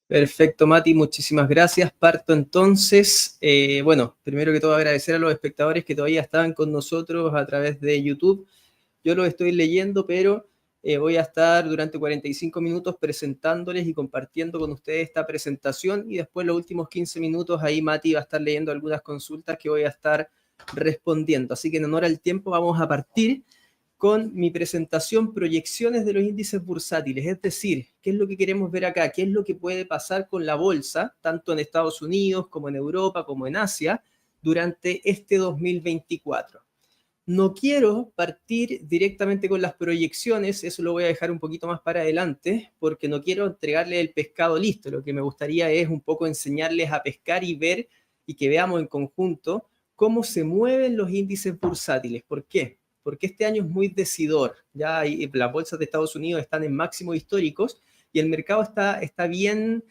Perfecto, Mati, muchísimas gracias. Parto entonces. Bueno, primero que todo agradecer a los espectadores que todavía estaban con nosotros a través de YouTube. Yo los estoy leyendo, pero voy a estar durante 45 minutos presentándoles y compartiendo con ustedes esta presentación y después los últimos 15 minutos ahí Mati va a estar leyendo algunas consultas que voy a estar respondiendo. Así que en honor al tiempo vamos a partir con mi presentación, proyecciones de los índices bursátiles, es decir, qué es lo que queremos ver acá, qué es lo que puede pasar con la bolsa, tanto en Estados Unidos como en Europa, como en Asia, durante este 2024. No quiero partir directamente con las proyecciones, eso lo voy a dejar un poquito más para adelante, porque no quiero entregarle el pescado listo, lo que me gustaría es un poco enseñarles a pescar y ver y que veamos en conjunto cómo se mueven los índices bursátiles. ¿Por qué? Porque este año es muy decidor. Ya las bolsas de Estados Unidos están en máximos históricos y el mercado está bien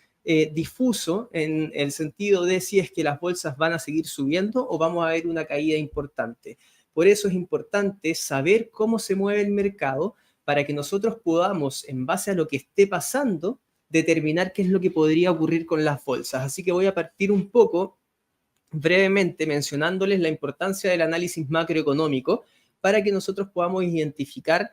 difuso en el sentido de si es que las bolsas van a seguir subiendo o vamos a ver una caída importante. Por eso es importante saber cómo se mueve el mercado para que nosotros podamos, en base a lo que esté pasando, determinar qué es lo que podría ocurrir con las bolsas. Así que voy a partir un poco brevemente mencionándoles la importancia del análisis macroeconómico para que nosotros podamos identificar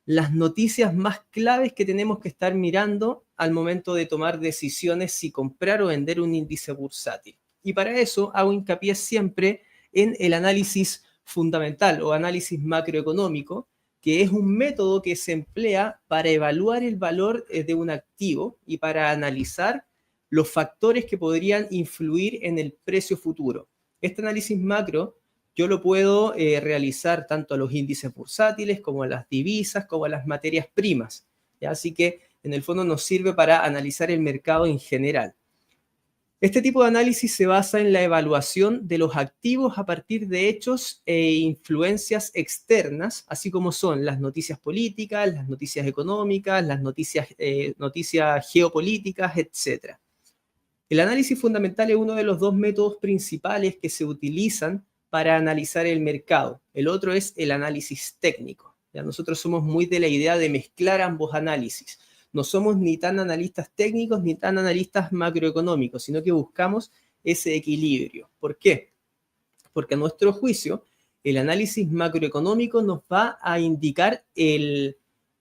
las noticias más claves que tenemos que estar mirando al momento de tomar decisiones si comprar o vender un índice bursátil. Y para eso hago hincapié siempre en el análisis fundamental o análisis macroeconómico, que es un método que se emplea para evaluar el valor de un activo y para analizar los factores que podrían influir en el precio futuro. Este análisis macro yo lo puedo realizar tanto a los índices bursátiles como a las divisas, como a las materias primas. ¿Ya? Así que en el fondo nos sirve para analizar el mercado en general. Este tipo de análisis se basa en la evaluación de los activos a partir de hechos e influencias externas, así como son las noticias políticas, las noticias económicas, las noticias geopolíticas, etc. El análisis fundamental es uno de los dos métodos principales que se utilizan para analizar el mercado. El otro es el análisis técnico. ¿Ya? Nosotros somos muy de la idea de mezclar ambos análisis. No somos ni tan analistas técnicos ni tan analistas macroeconómicos, sino que buscamos ese equilibrio. ¿Por qué? Porque a nuestro juicio, el análisis macroeconómico nos va a indicar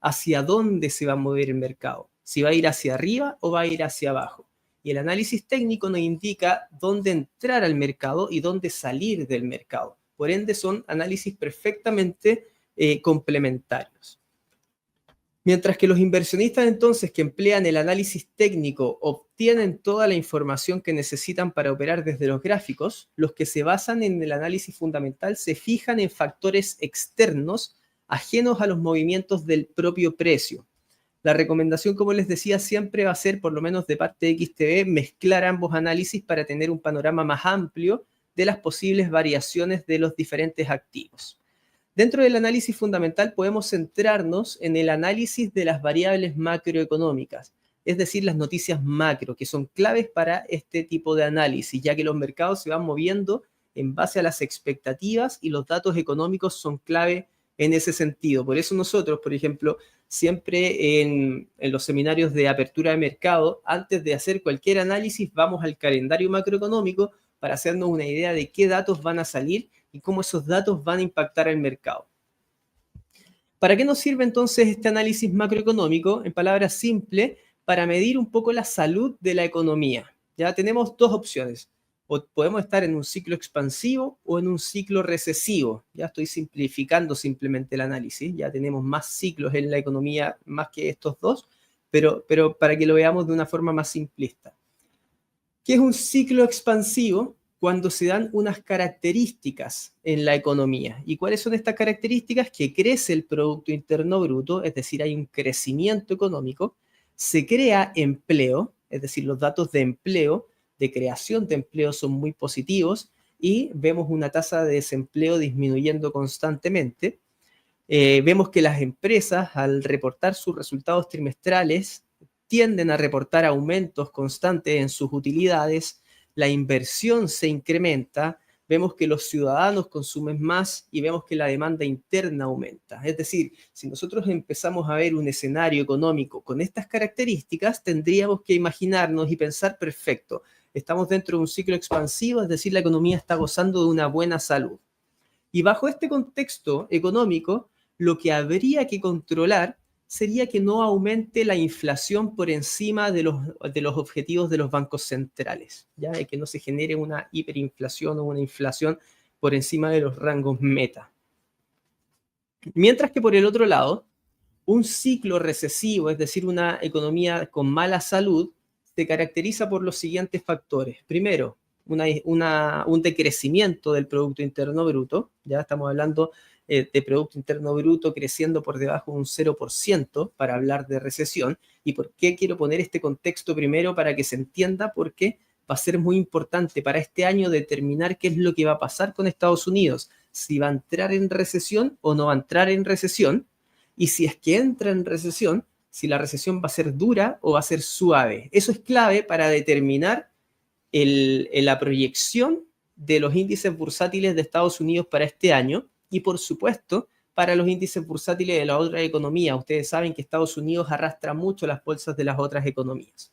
hacia dónde se va a mover el mercado. Si va a ir hacia arriba o va a ir hacia abajo. Y el análisis técnico nos indica dónde entrar al mercado y dónde salir del mercado. Por ende, son análisis perfectamente complementarios. Mientras que los inversionistas entonces que emplean el análisis técnico obtienen toda la información que necesitan para operar desde los gráficos, los que se basan en el análisis fundamental se fijan en factores externos ajenos a los movimientos del propio precio. La recomendación, como les decía, siempre va a ser, por lo menos de parte de XTB, mezclar ambos análisis para tener un panorama más amplio de las posibles variaciones de los diferentes activos. Dentro del análisis fundamental podemos centrarnos en el análisis de las variables macroeconómicas, es decir, las noticias macro, que son claves para este tipo de análisis, ya que los mercados se van moviendo en base a las expectativas y los datos económicos son clave en ese sentido. Por eso nosotros, por ejemplo, siempre en los seminarios de apertura de mercado, antes de hacer cualquier análisis, vamos al calendario macroeconómico para hacernos una idea de qué datos van a salir y cómo esos datos van a impactar el mercado. ¿Para qué nos sirve entonces este análisis macroeconómico? En palabras simples, para medir un poco la salud de la economía. Ya tenemos dos opciones. O podemos estar en un ciclo expansivo o en un ciclo recesivo. Ya estoy simplificando simplemente el análisis. Ya tenemos más ciclos en la economía más que estos dos, pero para que lo veamos de una forma más simplista. ¿Qué es un ciclo expansivo? Cuando se dan unas características en la economía. ¿Y cuáles son estas características? Que crece el Producto Interno Bruto, es decir, hay un crecimiento económico, se crea empleo, es decir, los datos de empleo, de creación de empleo son muy positivos y vemos una tasa de desempleo disminuyendo constantemente. Vemos que las empresas, al reportar sus resultados trimestrales, tienden a reportar aumentos constantes en sus utilidades, la inversión se incrementa, vemos que los ciudadanos consumen más y vemos que la demanda interna aumenta. Es decir, si nosotros empezamos a ver un escenario económico con estas características, tendríamos que imaginarnos y pensar, perfecto, estamos dentro de un ciclo expansivo, es decir, la economía está gozando de una buena salud. Y bajo este contexto económico, lo que habría que controlar sería que no aumente la inflación por encima de los objetivos de los bancos centrales, ¿ya? Y que no se genere una hiperinflación o una inflación por encima de los rangos meta. Mientras que por el otro lado, un ciclo recesivo, es decir, una economía con mala salud, se caracteriza por los siguientes factores. Primero, un decrecimiento del Producto Interno Bruto, ya estamos hablando de Producto Interno Bruto creciendo por debajo de un 0% para hablar de recesión. ¿Y por qué quiero poner este contexto primero? Para que se entienda, porque va a ser muy importante para este año determinar qué es lo que va a pasar con Estados Unidos, si va a entrar en recesión o no va a entrar en recesión, y si es que entra en recesión, si la recesión va a ser dura o va a ser suave. Eso es clave para determinar la proyección de los índices bursátiles de Estados Unidos para este año y, por supuesto, para los índices bursátiles de la otra economía. Ustedes saben que Estados Unidos arrastra mucho las bolsas de las otras economías.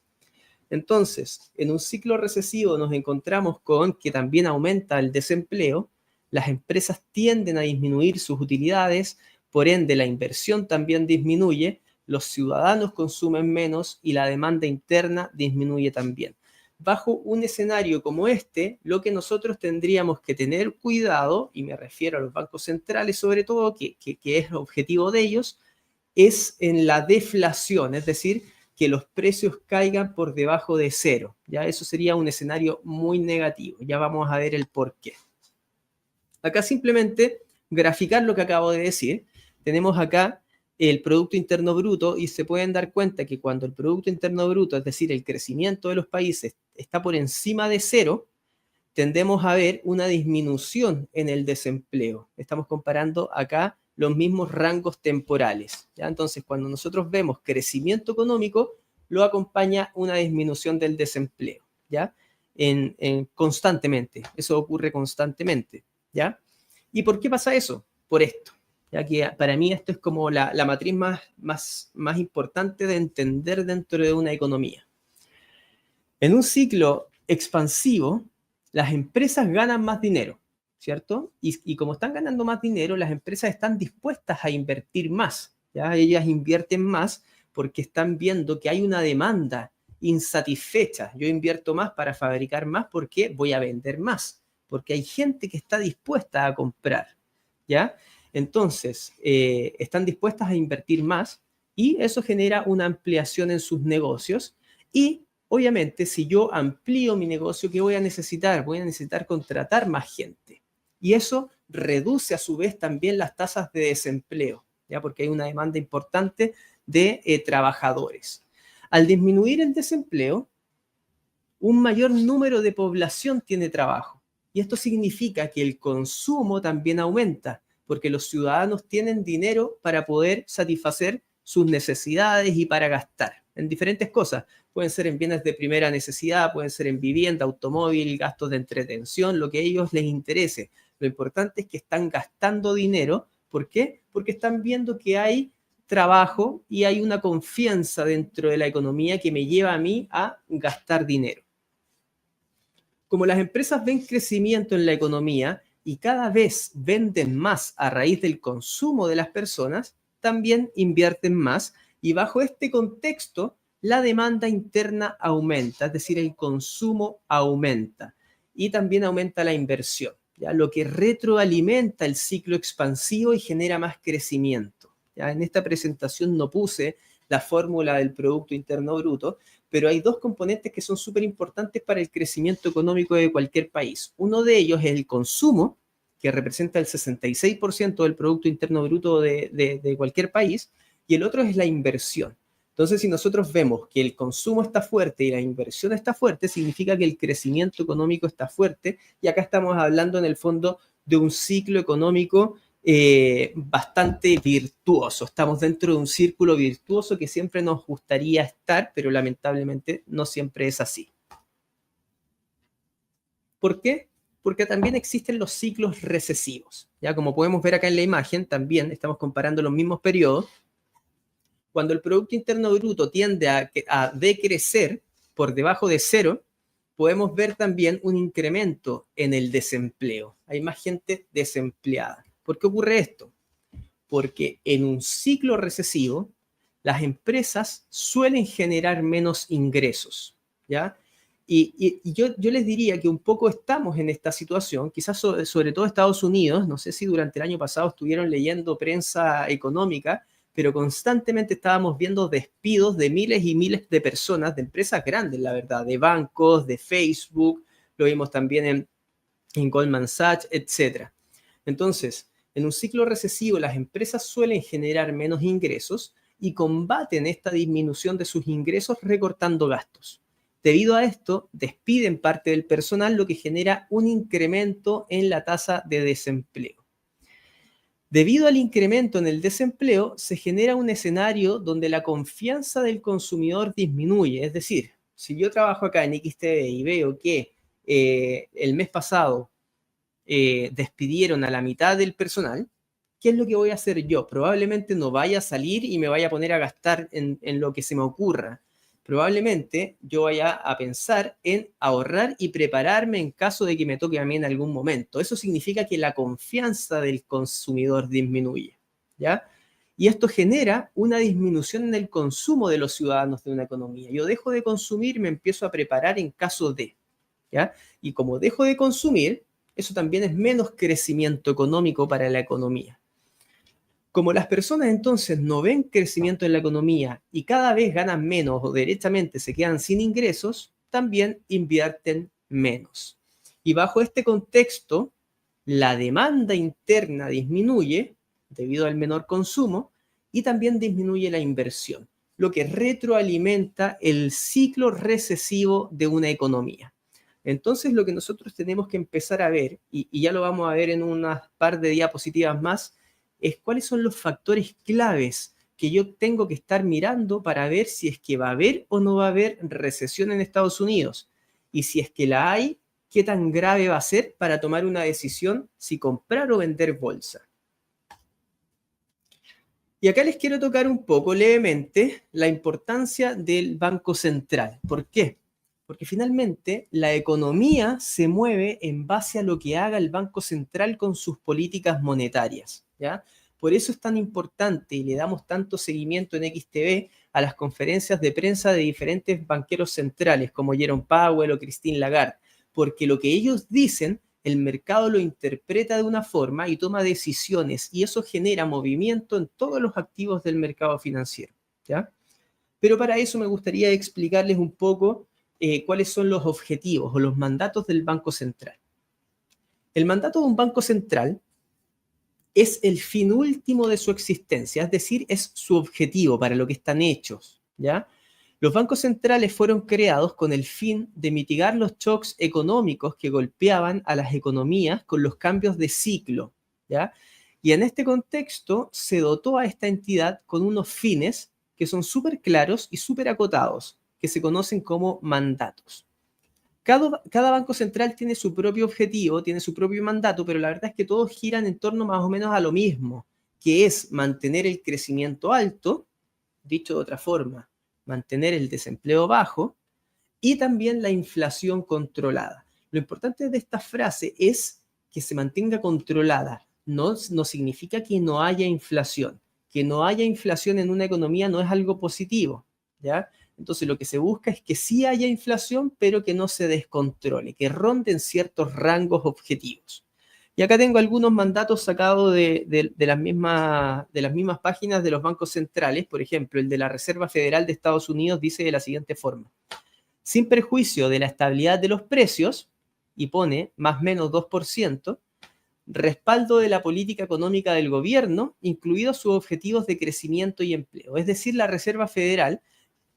Entonces, en un ciclo recesivo nos encontramos con que también aumenta el desempleo, las empresas tienden a disminuir sus utilidades, por ende la inversión también disminuye, los ciudadanos consumen menos y la demanda interna disminuye también. Bajo un escenario como este, lo que nosotros tendríamos que tener cuidado, y me refiero a los bancos centrales sobre todo, que es el objetivo de ellos, es en la deflación, es decir, que los precios caigan por debajo de cero. Ya eso sería un escenario muy negativo. Ya vamos a ver el por qué. Acá simplemente graficar lo que acabo de decir. Tenemos acá el Producto Interno Bruto y se pueden dar cuenta que cuando el Producto Interno Bruto, es decir, el crecimiento de los países, está por encima de cero, tendemos a ver una disminución en el desempleo. Estamos comparando acá los mismos rangos temporales, ¿ya? Entonces, cuando nosotros vemos crecimiento económico, lo acompaña una disminución del desempleo, ¿ya? Constantemente, eso ocurre constantemente, ¿ya? ¿Y por qué pasa eso? Por esto, ya que para mí esto es como la matriz más importante de entender dentro de una economía. En un ciclo expansivo, las empresas ganan más dinero, ¿cierto? Y como están ganando más dinero, las empresas están dispuestas a invertir más, ¿ya? Ellas invierten más porque están viendo que hay una demanda insatisfecha. Yo invierto más para fabricar más porque voy a vender más, porque hay gente que está dispuesta a comprar, ¿ya? Entonces, están dispuestas a invertir más y eso genera una ampliación en sus negocios y obviamente, si yo amplío mi negocio, ¿qué voy a necesitar? Voy a necesitar contratar más gente. Y eso reduce a su vez también las tasas de desempleo, ¿ya? Porque hay una demanda importante de trabajadores. Al disminuir el desempleo, un mayor número de población tiene trabajo. Y esto significa que el consumo también aumenta, porque los ciudadanos tienen dinero para poder satisfacer sus necesidades y para gastar en diferentes cosas. Pueden ser en bienes de primera necesidad, pueden ser en vivienda, automóvil, gastos de entretención, lo que a ellos les interese. Lo importante es que están gastando dinero. ¿Por qué? Porque están viendo que hay trabajo y hay una confianza dentro de la economía que me lleva a mí a gastar dinero. Como las empresas ven crecimiento en la economía y cada vez venden más a raíz del consumo de las personas, también invierten más y bajo este contexto la demanda interna aumenta, es decir, el consumo aumenta y también aumenta la inversión, ¿ya? Lo que retroalimenta el ciclo expansivo y genera más crecimiento, ¿ya? En esta presentación no puse la fórmula del Producto Interno Bruto, pero hay dos componentes que son súper importantes para el crecimiento económico de cualquier país. Uno de ellos es el consumo, que representa el 66% del Producto Interno Bruto de cualquier país, y el otro es la inversión. Entonces, si nosotros vemos que el consumo está fuerte y la inversión está fuerte, significa que el crecimiento económico está fuerte, y acá estamos hablando en el fondo de un ciclo económico bastante virtuoso. Estamos dentro de un círculo virtuoso que siempre nos gustaría estar, pero lamentablemente no siempre es así. ¿Por qué? porque también existen los ciclos recesivos. Ya como podemos ver acá en la imagen, también estamos comparando los mismos periodos. Cuando el Producto Interno Bruto tiende a decrecer por debajo de cero, podemos ver también un incremento en el desempleo. Hay más gente desempleada. ¿Por qué ocurre esto? Porque en un ciclo recesivo, las empresas suelen generar menos ingresos, ¿ya? Y yo les diría que un poco estamos en esta situación, quizás sobre todo Estados Unidos, no sé si durante el año pasado estuvieron leyendo prensa económica, pero constantemente estábamos viendo despidos de miles y miles de personas, de empresas grandes, la verdad, de bancos, de Facebook, lo vimos también en Goldman Sachs, etc. Entonces, en un ciclo recesivo, las empresas suelen generar menos ingresos y combaten esta disminución de sus ingresos recortando gastos. Debido a esto, despiden parte del personal, lo que genera un incremento en la tasa de desempleo. Debido al incremento en el desempleo, se genera un escenario donde la confianza del consumidor disminuye. Es decir, si yo trabajo acá en XTV y veo que el mes pasado despidieron a la mitad del personal, ¿qué es lo que voy a hacer yo? Probablemente no vaya a salir y me vaya a poner a gastar en lo que se me ocurra. Probablemente yo vaya a pensar en ahorrar y prepararme en caso de que me toque a mí en algún momento. Eso significa que la confianza del consumidor disminuye, ¿ya? Y esto genera una disminución en el consumo de los ciudadanos de una economía. Yo dejo de consumir, me empiezo a preparar en caso de, ¿ya? Y como dejo de consumir, eso también es menos crecimiento económico para la economía. Como las personas entonces no ven crecimiento en la economía y cada vez ganan menos o derechamente se quedan sin ingresos, también invierten menos. Y bajo este contexto, la demanda interna disminuye debido al menor consumo y también disminuye la inversión, lo que retroalimenta el ciclo recesivo de una economía. Entonces, lo que nosotros tenemos que empezar a ver, y ya lo vamos a ver en unas par de diapositivas más, es cuáles son los factores claves que yo tengo que estar mirando para ver si es que va a haber o no va a haber recesión en Estados Unidos. Y si es que la hay, qué tan grave va a ser para tomar una decisión si comprar o vender bolsa. Y acá les quiero tocar un poco levemente la importancia del Banco Central. ¿Por qué? Porque finalmente la economía se mueve en base a lo que haga el Banco Central con sus políticas monetarias, ¿ya? Por eso es tan importante y le damos tanto seguimiento en XTV a las conferencias de prensa de diferentes banqueros centrales como Jerome Powell o Christine Lagarde, porque lo que ellos dicen, el mercado lo interpreta de una forma y toma decisiones y eso genera movimiento en todos los activos del mercado financiero, ¿ya? Pero para eso me gustaría explicarles un poco cuáles son los objetivos o los mandatos del Banco Central. El mandato de un Banco Central es el fin último de su existencia, es decir, es su objetivo para lo que están hechos, ¿ya? Los bancos centrales fueron creados con el fin de mitigar los shocks económicos que golpeaban a las economías con los cambios de ciclo, ¿ya? Y en este contexto se dotó a esta entidad con unos fines que son súper claros y súper acotados, que se conocen como mandatos. Cada banco central tiene su propio objetivo, tiene su propio mandato, pero la verdad es que todos giran en torno más o menos a lo mismo, que es mantener el crecimiento alto, dicho de otra forma, mantener el desempleo bajo y también la inflación controlada. Lo importante de esta frase es que se mantenga controlada. No significa que no haya inflación. Que no haya inflación en una economía no es algo positivo, ¿ya? Entonces lo que se busca es que sí haya inflación, pero que no se descontrole, que ronden ciertos rangos objetivos. Y acá tengo algunos mandatos sacados de las mismas páginas de los bancos centrales. Por ejemplo, el de la Reserva Federal de Estados Unidos dice de la siguiente forma: sin perjuicio de la estabilidad de los precios, y pone más o menos 2%, respaldo de la política económica del gobierno, incluidos sus objetivos de crecimiento y empleo. Es decir, la Reserva Federal,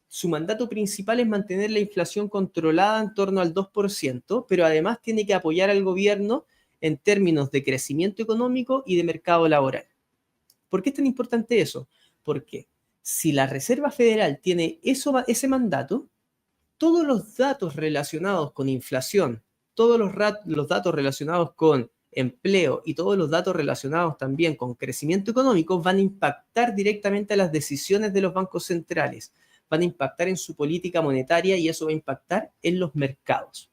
su mandato principal es mantener la inflación controlada en torno al 2%, pero además tiene que apoyar al gobierno en términos de crecimiento económico y de mercado laboral. ¿Por qué es tan importante eso? Porque si la Reserva Federal tiene ese mandato, todos los datos relacionados con inflación, todos los datos relacionados con empleo y todos los datos relacionados también con crecimiento económico van a impactar directamente a las decisiones de los bancos centrales, van a impactar en su política monetaria y eso va a impactar en los mercados.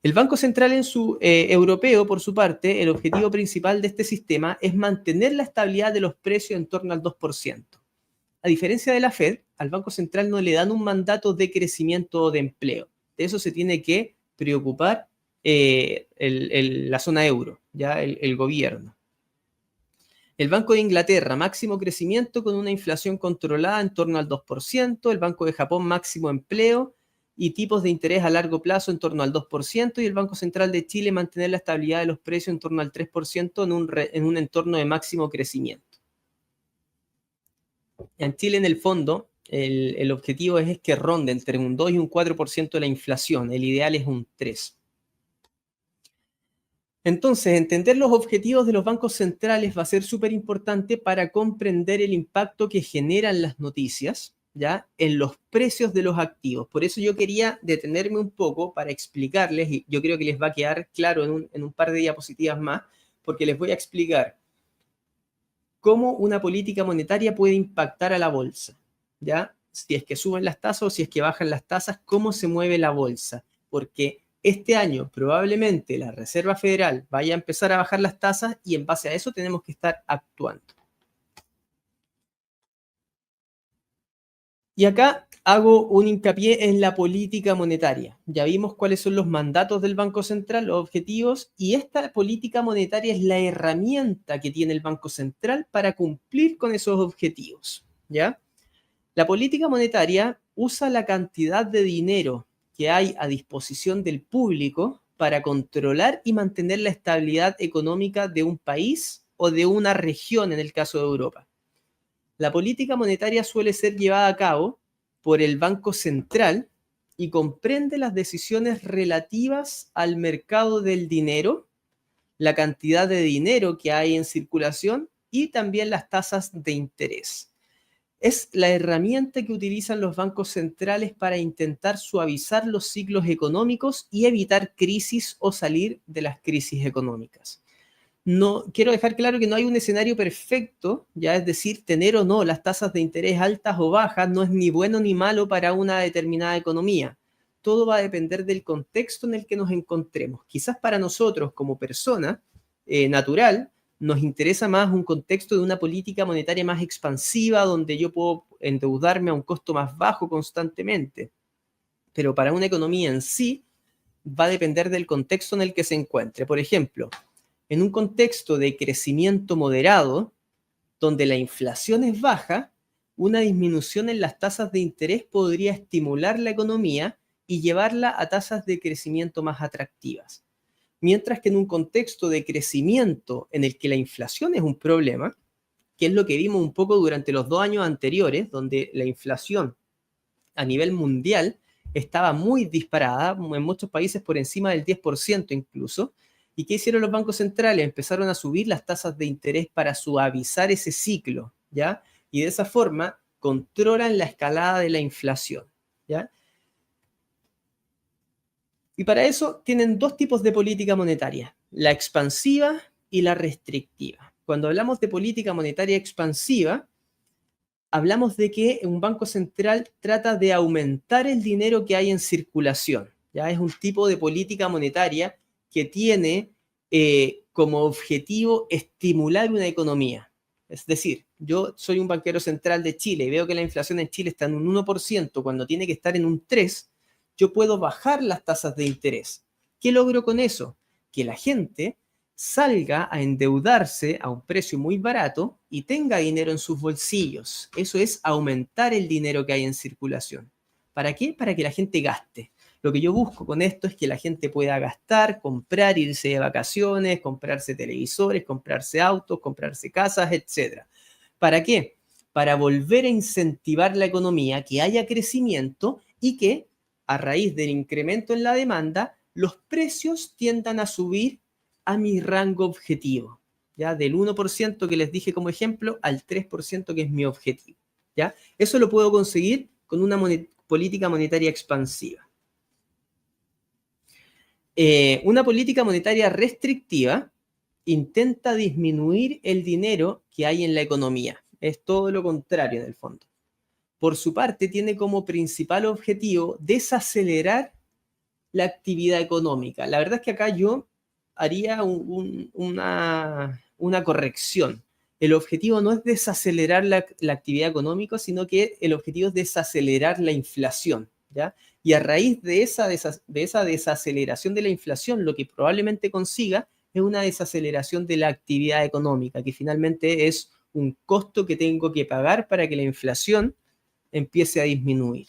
El Banco Central europeo, por su parte, el objetivo principal de este sistema es mantener la estabilidad de los precios en torno al 2%. A diferencia de la Fed, al Banco Central no le dan un mandato de crecimiento o de empleo. De eso se tiene que preocupar la zona euro, ya el gobierno. El Banco de Inglaterra, máximo crecimiento con una inflación controlada en torno al 2%. El Banco de Japón, máximo empleo y tipos de interés a largo plazo en torno al 2%. Y el Banco Central de Chile, mantener la estabilidad de los precios en torno al 3% en un entorno de máximo crecimiento. En Chile, en el fondo, el objetivo es que ronde entre un 2 y un 4% la inflación. El ideal es un 3%. Entonces, entender los objetivos de los bancos centrales va a ser súper importante para comprender el impacto que generan las noticias, ¿ya?, en los precios de los activos. Por eso yo quería detenerme un poco para explicarles, y yo creo que les va a quedar claro en un par de diapositivas más, porque les voy a explicar cómo una política monetaria puede impactar a la bolsa, ¿ya? Si es que suben las tasas o si es que bajan las tasas, cómo se mueve la bolsa. Porque este año probablemente la Reserva Federal vaya a empezar a bajar las tasas y en base a eso tenemos que estar actuando. Y acá hago un hincapié en la política monetaria. Ya vimos cuáles son los mandatos del Banco Central, los objetivos, y esta política monetaria es la herramienta que tiene el Banco Central para cumplir con esos objetivos, ¿ya? La política monetaria usa la cantidad de dinero que hay a disposición del público para controlar y mantener la estabilidad económica de un país o de una región, en el caso de Europa. La política monetaria suele ser llevada a cabo por el Banco Central y comprende las decisiones relativas al mercado del dinero, la cantidad de dinero que hay en circulación y también las tasas de interés. Es la herramienta que utilizan los bancos centrales para intentar suavizar los ciclos económicos y evitar crisis o salir de las crisis económicas. No, quiero dejar claro que no hay un escenario perfecto, ya es decir, tener o no las tasas de interés altas o bajas no es ni bueno ni malo para una determinada economía. Todo va a depender del contexto en el que nos encontremos. Quizás para nosotros como persona natural nos interesa más un contexto de una política monetaria más expansiva donde yo puedo endeudarme a un costo más bajo constantemente. Pero para una economía en sí va a depender del contexto en el que se encuentre. Por ejemplo, en un contexto de crecimiento moderado, donde la inflación es baja, una disminución en las tasas de interés podría estimular la economía y llevarla a tasas de crecimiento más atractivas. Mientras que en un contexto de crecimiento en el que la inflación es un problema, que es lo que vimos un poco durante los 2 años anteriores, donde la inflación a nivel mundial estaba muy disparada, en muchos países por encima del 10% incluso. ¿Y qué hicieron los bancos centrales? Empezaron a subir las tasas de interés para suavizar ese ciclo, ¿ya? Y de esa forma controlan la escalada de la inflación, ¿ya? Y para eso tienen 2 tipos de política monetaria, la expansiva y la restrictiva. Cuando hablamos de política monetaria expansiva, hablamos de que un banco central trata de aumentar el dinero que hay en circulación. Ya es un tipo de política monetaria que tiene como objetivo estimular una economía. Es decir, yo soy un banquero central de Chile y veo que la inflación en Chile está en un 1% cuando tiene que estar en un 3%, yo puedo bajar las tasas de interés. ¿Qué logro con eso? Que la gente salga a endeudarse a un precio muy barato y tenga dinero en sus bolsillos. Eso es aumentar el dinero que hay en circulación. ¿Para qué? Para que la gente gaste. Lo que yo busco con esto es que la gente pueda gastar, comprar, irse de vacaciones, comprarse televisores, comprarse autos, comprarse casas, etc. ¿Para qué? Para volver a incentivar la economía, que haya crecimiento y que, a raíz del incremento en la demanda, los precios tiendan a subir a mi rango objetivo, ¿ya? Del 1% que les dije como ejemplo al 3% que es mi objetivo, ¿ya? Eso lo puedo conseguir con una política monetaria expansiva. Una política monetaria restrictiva intenta disminuir el dinero que hay en la economía. Es todo lo contrario en el fondo. Por su parte, tiene como principal objetivo desacelerar la actividad económica. La verdad es que acá yo haría una corrección. El objetivo no es desacelerar la actividad económica, sino que el objetivo es desacelerar la inflación, ¿ya? Y a raíz de esa desaceleración de la inflación, lo que probablemente consiga es una desaceleración de la actividad económica, que finalmente es un costo que tengo que pagar para que la inflación empiece a disminuir.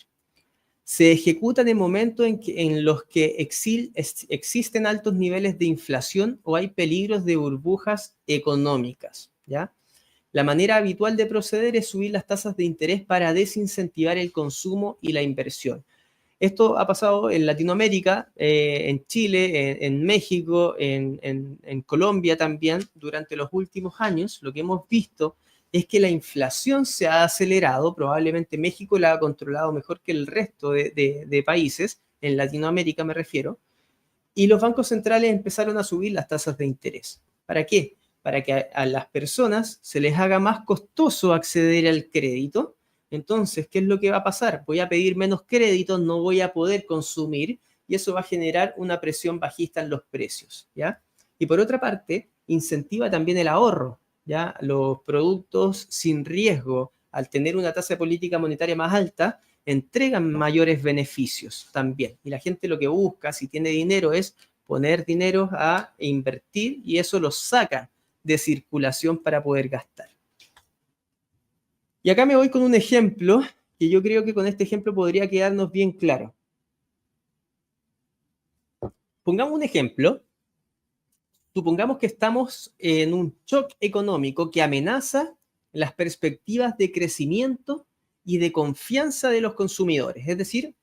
Se ejecutan en momentos en los que existen altos niveles de inflación o hay peligros de burbujas económicas, ¿ya? La manera habitual de proceder es subir las tasas de interés para desincentivar el consumo y la inversión. Esto ha pasado en Latinoamérica, en Chile, en México, en Colombia también durante los últimos años. Lo que hemos visto es que la inflación se ha acelerado, probablemente México la ha controlado mejor que el resto de países, en Latinoamérica me refiero, y los bancos centrales empezaron a subir las tasas de interés. ¿Para qué? Para que a las personas se les haga más costoso acceder al crédito. Entonces, ¿qué es lo que va a pasar? Voy a pedir menos créditos, no voy a poder consumir y eso va a generar una presión bajista en los precios, ¿ya? Y por otra parte, incentiva también el ahorro, ¿ya? Los productos sin riesgo, al tener una tasa de política monetaria más alta, entregan mayores beneficios también. Y la gente lo que busca, si tiene dinero, es poner dinero a invertir y eso lo saca de circulación para poder gastar. Y acá me voy con un ejemplo que yo creo que con este ejemplo podría quedarnos bien claro. Pongamos un ejemplo. Supongamos que estamos en un shock económico que amenaza las perspectivas de crecimiento y de confianza de los consumidores. Es decir,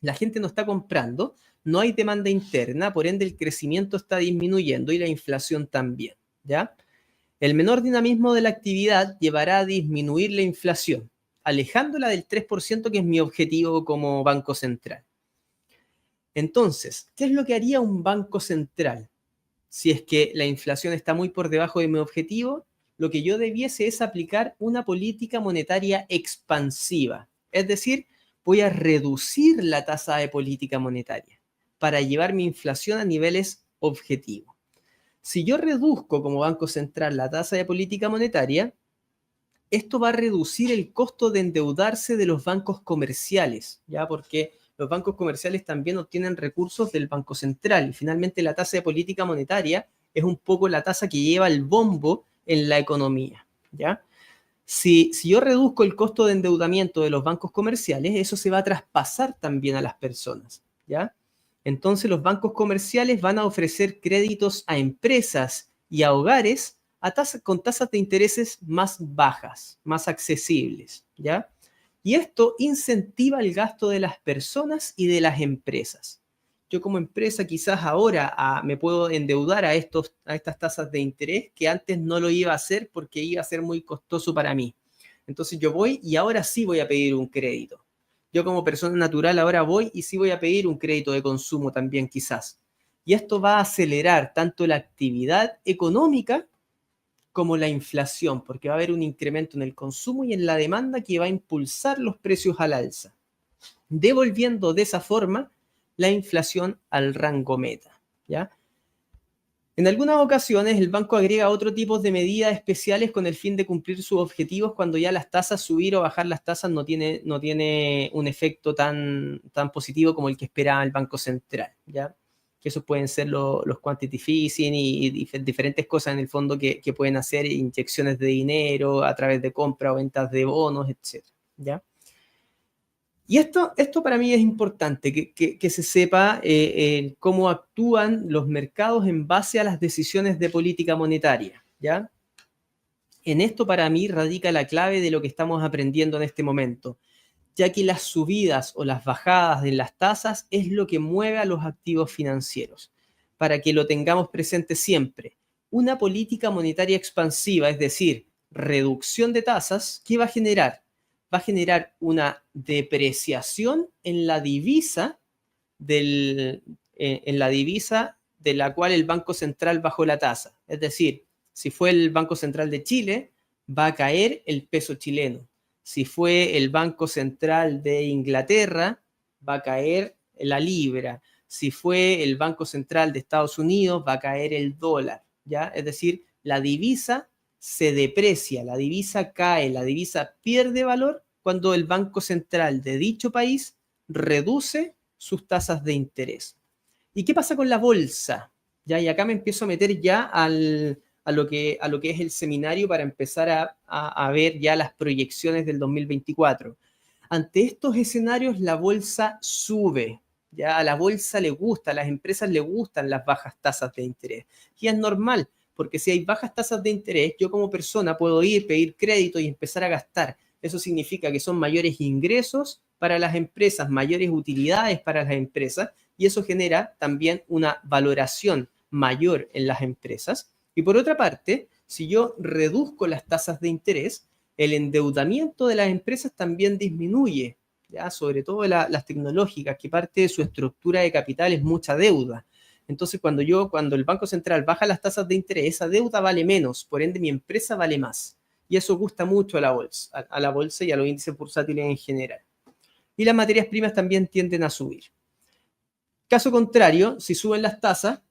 la gente no está comprando, no hay demanda interna, por ende el crecimiento está disminuyendo y la inflación también, ¿ya? El menor dinamismo de la actividad llevará a disminuir la inflación, alejándola del 3% que es mi objetivo como Banco Central. Entonces, ¿qué es lo que haría un Banco Central? Si es que la inflación está muy por debajo de mi objetivo, lo que yo debiese es aplicar una política monetaria expansiva. Es decir, voy a reducir la tasa de política monetaria para llevar mi inflación a niveles objetivos. Si yo reduzco como Banco Central la tasa de política monetaria, esto va a reducir el costo de endeudarse de los bancos comerciales, ¿ya? Porque los bancos comerciales también obtienen recursos del Banco Central y finalmente la tasa de política monetaria es un poco la tasa que lleva el bombo en la economía, ¿ya? Si yo reduzco el costo de endeudamiento de los bancos comerciales, eso se va a traspasar también a las personas, ¿ya? Entonces los bancos comerciales van a ofrecer créditos a empresas y a hogares con tasas de intereses más bajas, más accesibles, ¿ya? Y esto incentiva el gasto de las personas y de las empresas. Yo como empresa quizás ahora me puedo endeudar a estas tasas de interés que antes no lo iba a hacer porque iba a ser muy costoso para mí. Entonces yo voy y ahora sí voy a pedir un crédito. Yo como persona natural ahora voy y sí voy a pedir un crédito de consumo también quizás. Y esto va a acelerar tanto la actividad económica como la inflación, porque va a haber un incremento en el consumo y en la demanda que va a impulsar los precios al alza, devolviendo de esa forma la inflación al rango meta, ¿ya? En algunas ocasiones el banco agrega otro tipo de medidas especiales con el fin de cumplir sus objetivos cuando ya las tasas, subir o bajar las tasas no tiene un efecto tan positivo como el que esperaba el Banco Central, ¿ya? Que esos pueden ser los quantitative easing y diferentes cosas en el fondo que pueden hacer inyecciones de dinero a través de compra o ventas de bonos, etc., ¿ya? Y esto para mí es importante, que se sepa cómo actúan los mercados en base a las decisiones de política monetaria, ¿ya? En esto para mí radica la clave de lo que estamos aprendiendo en este momento, ya que las subidas o las bajadas de las tasas es lo que mueve a los activos financieros. Para que lo tengamos presente siempre, una política monetaria expansiva, es decir, reducción de tasas, ¿qué va a generar? Va a generar una depreciación en la divisa del, en la divisa de la cual el Banco Central bajó la tasa. Es decir, si fue el Banco Central de Chile, va a caer el peso chileno. Si fue el Banco Central de Inglaterra, va a caer la libra. Si fue el Banco Central de Estados Unidos, va a caer el dólar, ¿ya? Es decir, la divisa se deprecia, la divisa cae, la divisa pierde valor cuando el Banco Central de dicho país reduce sus tasas de interés. ¿Y qué pasa con la bolsa? ¿Ya? Y acá me empiezo a meter ya a lo que es el seminario para empezar a ver ya las proyecciones del 2024. Ante estos escenarios, la bolsa sube. Ya a la bolsa le gusta, a las empresas le gustan las bajas tasas de interés. Y es normal, porque si hay bajas tasas de interés, yo como persona puedo ir, pedir crédito y empezar a gastar. Eso significa que son mayores ingresos para las empresas, mayores utilidades para las empresas, y eso genera también una valoración mayor en las empresas. Y por otra parte, si yo reduzco las tasas de interés, el endeudamiento de las empresas también disminuye, ¿ya? Sobre todo las tecnológicas, que parte de su estructura de capital es mucha deuda. Entonces, cuando el Banco Central baja las tasas de interés, esa deuda vale menos, por ende mi empresa vale más. Y eso gusta mucho a la bolsa y a los índices bursátiles en general. Y las materias primas también tienden a subir. Caso contrario, si suben las tasas,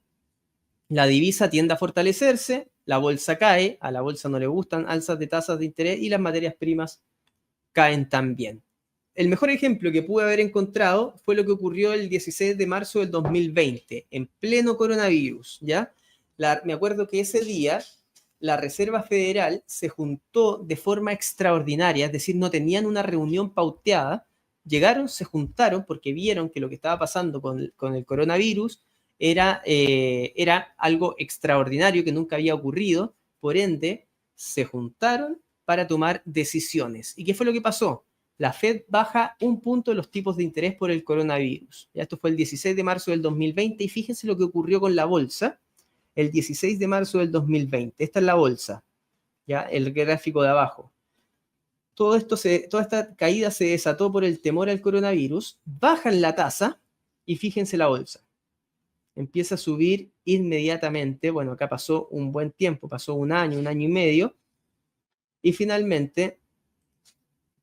la divisa tiende a fortalecerse, la bolsa cae, a la bolsa no le gustan alzas de tasas de interés y las materias primas caen también. El mejor ejemplo que pude haber encontrado fue lo que ocurrió el 16 de marzo del 2020, en pleno coronavirus, ¿ya? Me acuerdo que ese día la Reserva Federal se juntó de forma extraordinaria, es decir, no tenían una reunión pauteada, llegaron, se juntaron porque vieron que lo que estaba pasando con el coronavirus era algo extraordinario que nunca había ocurrido, por ende, se juntaron para tomar decisiones. ¿Y qué fue lo que pasó? La Fed baja 1 punto los tipos de interés por el coronavirus. Ya esto fue el 16 de marzo del 2020 y fíjense lo que ocurrió con la bolsa el 16 de marzo del 2020. Esta es la bolsa, ya el gráfico de abajo. Toda esta caída se desató por el temor al coronavirus, bajan la tasa y fíjense la bolsa. Empieza a subir inmediatamente. Bueno, acá pasó un buen tiempo, pasó un año y medio, y finalmente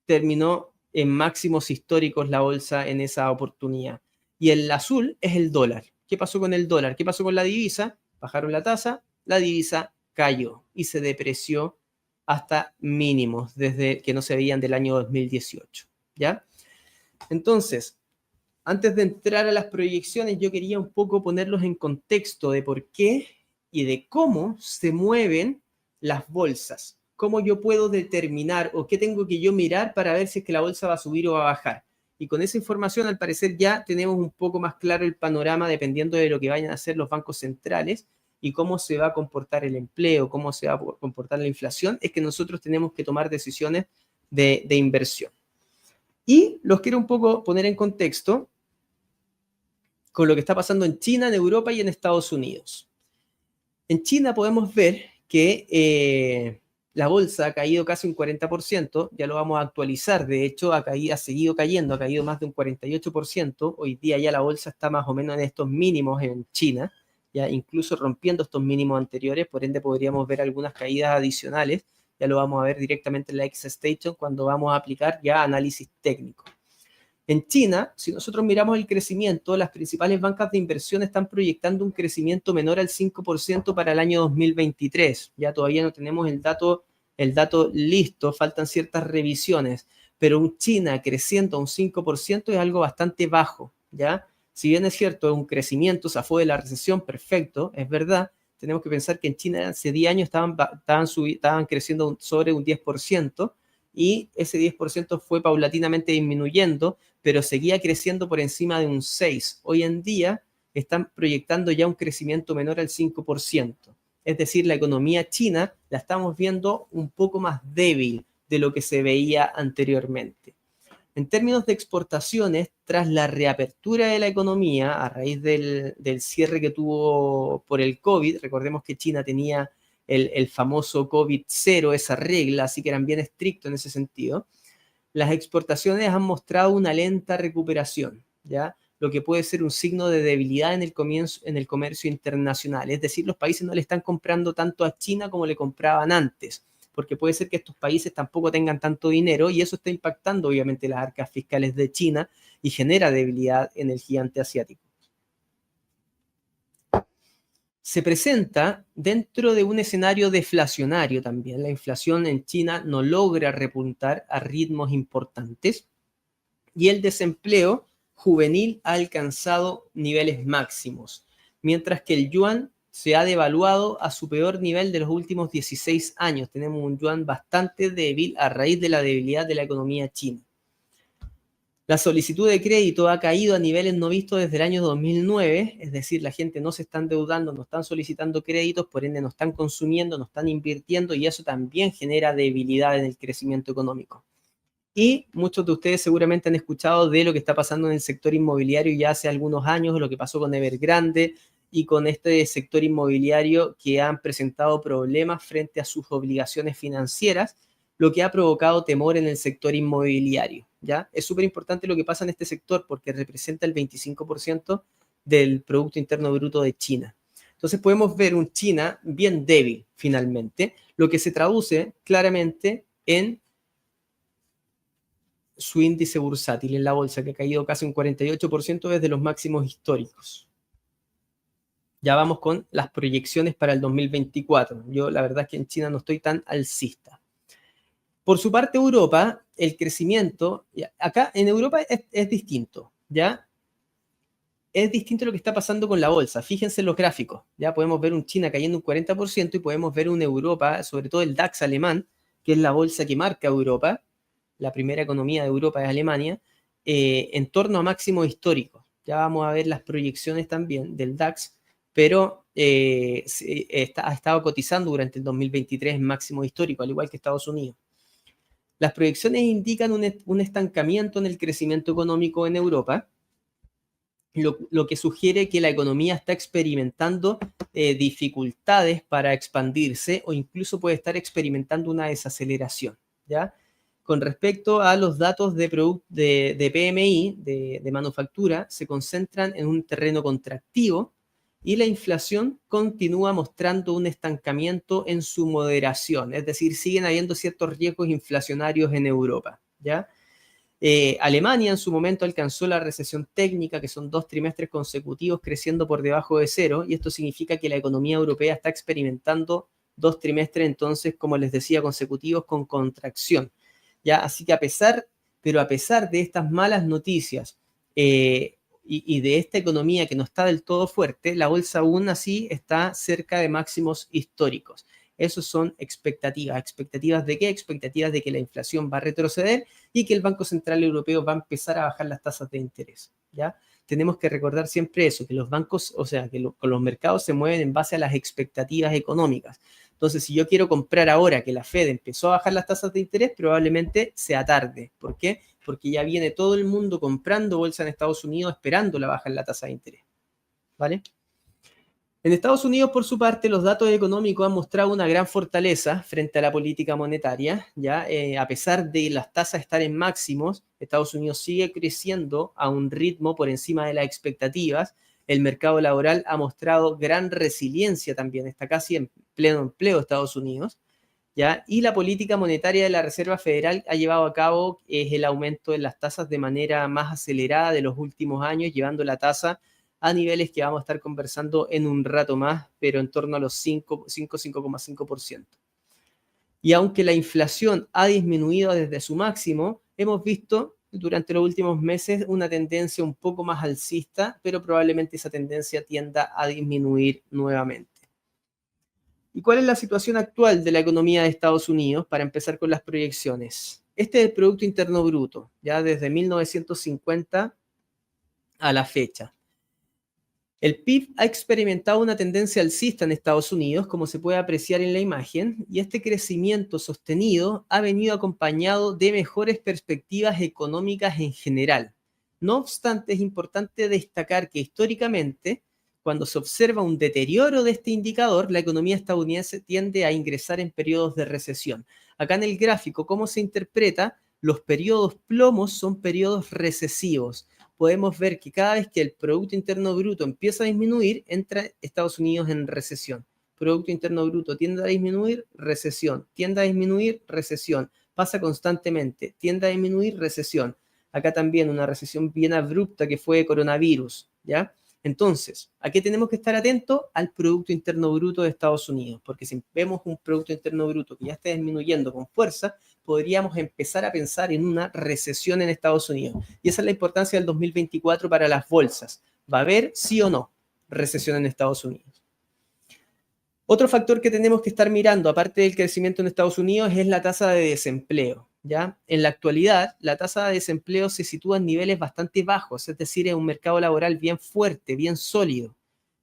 terminó en máximos históricos la bolsa en esa oportunidad. Y el azul es el dólar. ¿Qué pasó con el dólar? ¿Qué pasó con la divisa? Bajaron la tasa, la divisa cayó y se depreció hasta mínimos desde que no se veían del año 2018, ¿ya? Entonces, antes de entrar a las proyecciones, yo quería un poco ponerlos en contexto de por qué y de cómo se mueven las bolsas. Cómo yo puedo determinar o qué tengo que yo mirar para ver si es que la bolsa va a subir o va a bajar. Y con esa información, al parecer, ya tenemos un poco más claro el panorama dependiendo de lo que vayan a hacer los bancos centrales y cómo se va a comportar el empleo, cómo se va a comportar la inflación. Es que nosotros tenemos que tomar decisiones de inversión. Y los quiero un poco poner en contexto con lo que está pasando en China, en Europa y en Estados Unidos. En China podemos ver que la bolsa ha caído casi un 40%, ya lo vamos a actualizar, de hecho ha seguido cayendo, ha caído más de un 48%, hoy día ya la bolsa está más o menos en estos mínimos en China, ya incluso rompiendo estos mínimos anteriores, por ende podríamos ver algunas caídas adicionales, ya lo vamos a ver directamente en la X-Station cuando vamos a aplicar ya análisis técnico. En China, si nosotros miramos el crecimiento, las principales bancas de inversión están proyectando un crecimiento menor al 5% para el año 2023. Ya todavía no tenemos el dato listo, faltan ciertas revisiones, pero en China creciendo a un 5% es algo bastante bajo, ¿ya? Si bien es cierto, es un crecimiento, se fue de la recesión, perfecto, es verdad, tenemos que pensar que en China hace 10 años estaban creciendo sobre un 10%, y ese 10% fue paulatinamente disminuyendo, pero seguía creciendo por encima de un 6%. Hoy en día están proyectando ya un crecimiento menor al 5%. Es decir, la economía china la estamos viendo un poco más débil de lo que se veía anteriormente. En términos de exportaciones, tras la reapertura de la economía a raíz del cierre que tuvo por el COVID, recordemos que China tenía el famoso COVID-0, esa regla, así que eran bien estrictos en ese sentido, las exportaciones han mostrado una lenta recuperación, ¿ya? lo que puede ser un signo de debilidad en el comercio internacional. Es decir, los países no le están comprando tanto a China como le compraban antes, porque puede ser que estos países tampoco tengan tanto dinero y eso está impactando obviamente las arcas fiscales de China y genera debilidad en el gigante asiático. Se presenta dentro de un escenario deflacionario también. La inflación en China no logra repuntar a ritmos importantes y el desempleo juvenil ha alcanzado niveles máximos, mientras que el yuan se ha devaluado a su peor nivel de los últimos 16 años. Tenemos un yuan bastante débil a raíz de la debilidad de la economía china. La solicitud de crédito ha caído a niveles no vistos desde el año 2009, es decir, la gente no se está endeudando, no están solicitando créditos, por ende no están consumiendo, no están invirtiendo y eso también genera debilidad en el crecimiento económico. Y muchos de ustedes seguramente han escuchado de lo que está pasando en el sector inmobiliario ya hace algunos años, lo que pasó con Evergrande y con este sector inmobiliario que han presentado problemas frente a sus obligaciones financieras, lo que ha provocado temor en el sector inmobiliario, ¿ya? Es súper importante lo que pasa en este sector porque representa el 25% del Producto Interno Bruto de China. Entonces podemos ver un China bien débil finalmente, lo que se traduce claramente en su índice bursátil en la bolsa, que ha caído casi un 48% desde los máximos históricos. Ya vamos con las proyecciones para el 2024. Yo la verdad es que en China no estoy tan alcista. Por su parte, Europa, el crecimiento, acá en Europa es distinto, ¿ya? Es distinto lo que está pasando con la bolsa. Fíjense en los gráficos, ya podemos ver un China cayendo un 40% y podemos ver una Europa, sobre todo el DAX alemán, que es la bolsa que marca Europa, la primera economía de Europa es Alemania, en torno a máximos históricos. Ya vamos a ver las proyecciones también del DAX, pero ha estado cotizando durante el 2023 en máximo histórico, al igual que Estados Unidos. Las proyecciones indican un estancamiento en el crecimiento económico en Europa, lo que sugiere que la economía está experimentando dificultades para expandirse o incluso puede estar experimentando una desaceleración, ¿ya? Con respecto a los datos de PMI, de manufactura, se concentran en un terreno contractivo y la inflación continúa mostrando un estancamiento en su moderación, es decir, siguen habiendo ciertos riesgos inflacionarios en Europa, ¿ya? Alemania en su momento alcanzó la recesión técnica, que son 2 trimestres consecutivos creciendo por debajo de cero, y esto significa que la economía europea está experimentando 2 trimestres, entonces, como les decía, consecutivos con contracción. ¿Ya? Así que a pesar de estas malas noticias y de esta economía que no está del todo fuerte, la bolsa aún así está cerca de máximos históricos. Esas son expectativas. ¿Expectativas de qué? Expectativas de que la inflación va a retroceder y que el Banco Central Europeo va a empezar a bajar las tasas de interés, ¿ya? Tenemos que recordar siempre eso, que los bancos, o sea, que los mercados se mueven en base a las expectativas económicas. Entonces, si yo quiero comprar ahora que la Fed empezó a bajar las tasas de interés, probablemente sea tarde. ¿Por qué? Porque ya viene todo el mundo comprando bolsa en Estados Unidos esperando la baja en la tasa de interés, ¿vale? En Estados Unidos, por su parte, los datos económicos han mostrado una gran fortaleza frente a la política monetaria, ¿ya? A pesar de las tasas estar en máximos, Estados Unidos sigue creciendo a un ritmo por encima de las expectativas. El mercado laboral ha mostrado gran resiliencia también, está casi en pleno empleo Estados Unidos, ¿ya? Y la política monetaria de la Reserva Federal ha llevado a cabo el aumento de las tasas de manera más acelerada de los últimos años, llevando la tasa a niveles que vamos a estar conversando en un rato más, pero en torno a los 5,5%. Y aunque la inflación ha disminuido desde su máximo, hemos visto durante los últimos meses una tendencia un poco más alcista, pero probablemente esa tendencia tienda a disminuir nuevamente. ¿Y cuál es la situación actual de la economía de Estados Unidos? Para empezar con las proyecciones. Este es el Producto Interno Bruto, ya desde 1950 a la fecha. El PIB ha experimentado una tendencia alcista en Estados Unidos, como se puede apreciar en la imagen, y este crecimiento sostenido ha venido acompañado de mejores perspectivas económicas en general. No obstante, es importante destacar que históricamente, cuando se observa un deterioro de este indicador, la economía estadounidense tiende a ingresar en periodos de recesión. Acá en el gráfico, ¿cómo se interpreta? Los periodos plomos son periodos recesivos. podemos ver que cada vez que el Producto Interno Bruto empieza a disminuir, entra Estados Unidos en recesión. Producto Interno Bruto tiende a disminuir, recesión. Tiende a disminuir, recesión. Pasa constantemente. Tiende a disminuir, recesión. Acá también una recesión bien abrupta que fue coronavirus, ¿ya? Entonces, ¿a qué tenemos que estar atentos? Al Producto Interno Bruto de Estados Unidos, porque si vemos un Producto Interno Bruto que ya está disminuyendo con fuerza, podríamos empezar a pensar en una recesión en Estados Unidos. Y esa es la importancia del 2024 para las bolsas. ¿Va a haber, sí o no, recesión en Estados Unidos? Otro factor que tenemos que estar mirando, aparte del crecimiento en Estados Unidos, es la tasa de desempleo, ¿ya? En la actualidad, la tasa de desempleo se sitúa en niveles bastante bajos, es decir, es un mercado laboral bien fuerte, bien sólido,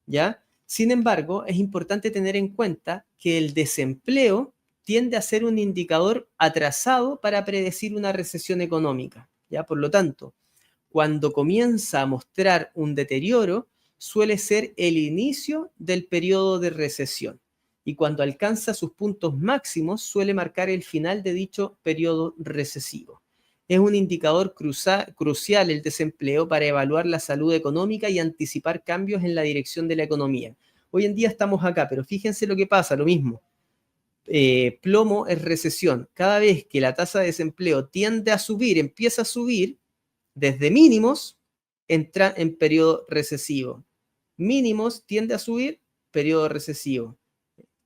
¿ya? Sin embargo, es importante tener en cuenta que el desempleo tiende a ser un indicador atrasado para predecir una recesión económica, ¿ya? Por lo tanto, cuando comienza a mostrar un deterioro, suele ser el inicio del periodo de recesión. Y cuando alcanza sus puntos máximos, suele marcar el final de dicho periodo recesivo. Es un indicador crucial el desempleo para evaluar la salud económica y anticipar cambios en la dirección de la economía. Hoy en día estamos acá, pero fíjense lo que pasa, lo mismo. Plomo es recesión. Cada vez que la tasa de desempleo tiende a subir, empieza a subir, desde mínimos, entra en periodo recesivo. Mínimos tiende a subir, periodo recesivo.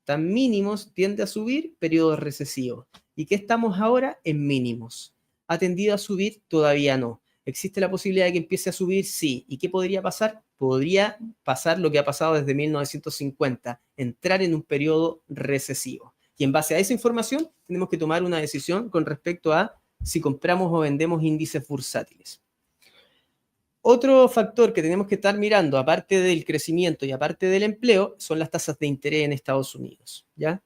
Tan mínimos tiende a subir, periodo recesivo. ¿Y qué estamos ahora? En mínimos. ¿Ha tendido a subir? Todavía no. ¿Existe la posibilidad de que empiece a subir? Sí. ¿Y qué podría pasar? Podría pasar lo que ha pasado desde 1950, entrar en un periodo recesivo. Y en base a esa información tenemos que tomar una decisión con respecto a si compramos o vendemos índices bursátiles. Otro factor que tenemos que estar mirando, aparte del crecimiento y aparte del empleo, son las tasas de interés en Estados Unidos, ¿ya?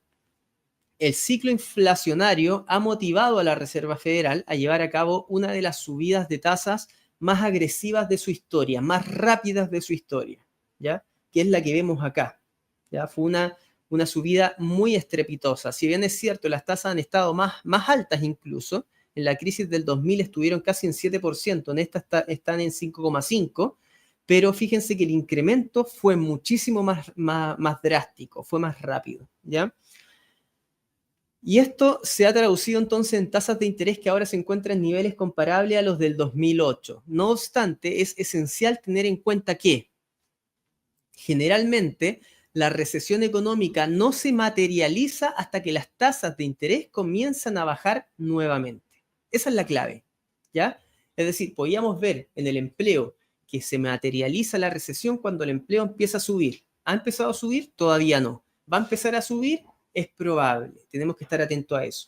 El ciclo inflacionario ha motivado a la Reserva Federal a llevar a cabo una de las subidas de tasas más agresivas de su historia, más rápidas de su historia, ¿ya? Que es la que vemos acá, ¿ya? Fue una subida muy estrepitosa. Si bien es cierto, las tasas han estado más altas incluso. En la crisis del 2000 estuvieron casi en 7%, en esta están en 5,5%, pero fíjense que el incremento fue muchísimo más drástico, fue más rápido, ¿ya? Y esto se ha traducido entonces en tasas de interés que ahora se encuentran en niveles comparables a los del 2008. No obstante, es esencial tener en cuenta que generalmente la recesión económica no se materializa hasta que las tasas de interés comienzan a bajar nuevamente. Esa es la clave, ¿ya? Es decir, podíamos ver en el empleo que se materializa la recesión cuando el empleo empieza a subir. ¿Ha empezado a subir? Todavía no. ¿Va a empezar a subir? Es probable. Tenemos que estar atentos a eso.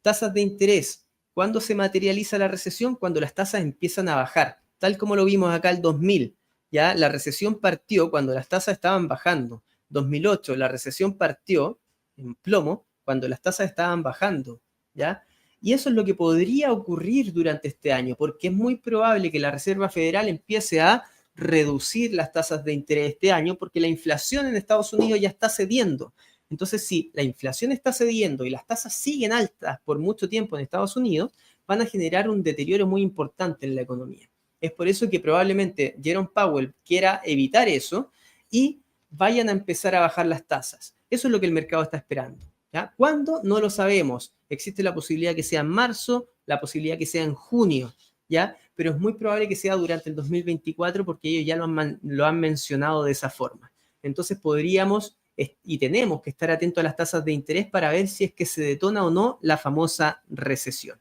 Tasas de interés. ¿Cuándo se materializa la recesión? Cuando las tasas empiezan a bajar, tal como lo vimos acá el 2000. ¿Ya? La recesión partió cuando las tasas estaban bajando. 2008, la recesión partió en plomo cuando las tasas estaban bajando, ¿ya? Y eso es lo que podría ocurrir durante este año, porque es muy probable que la Reserva Federal empiece a reducir las tasas de interés este año, porque la inflación en Estados Unidos ya está cediendo. Entonces, si la inflación está cediendo y las tasas siguen altas por mucho tiempo en Estados Unidos, van a generar un deterioro muy importante en la economía. Es por eso que probablemente Jerome Powell quiera evitar eso y vayan a empezar a bajar las tasas. Eso es lo que el mercado está esperando, ¿ya? ¿Cuándo? No lo sabemos. Existe la posibilidad que sea en marzo, la posibilidad que sea en junio, ¿ya? Pero es muy probable que sea durante el 2024 porque ellos ya lo han mencionado de esa forma. Entonces podríamos y tenemos que estar atentos a las tasas de interés para ver si es que se detona o no la famosa recesión.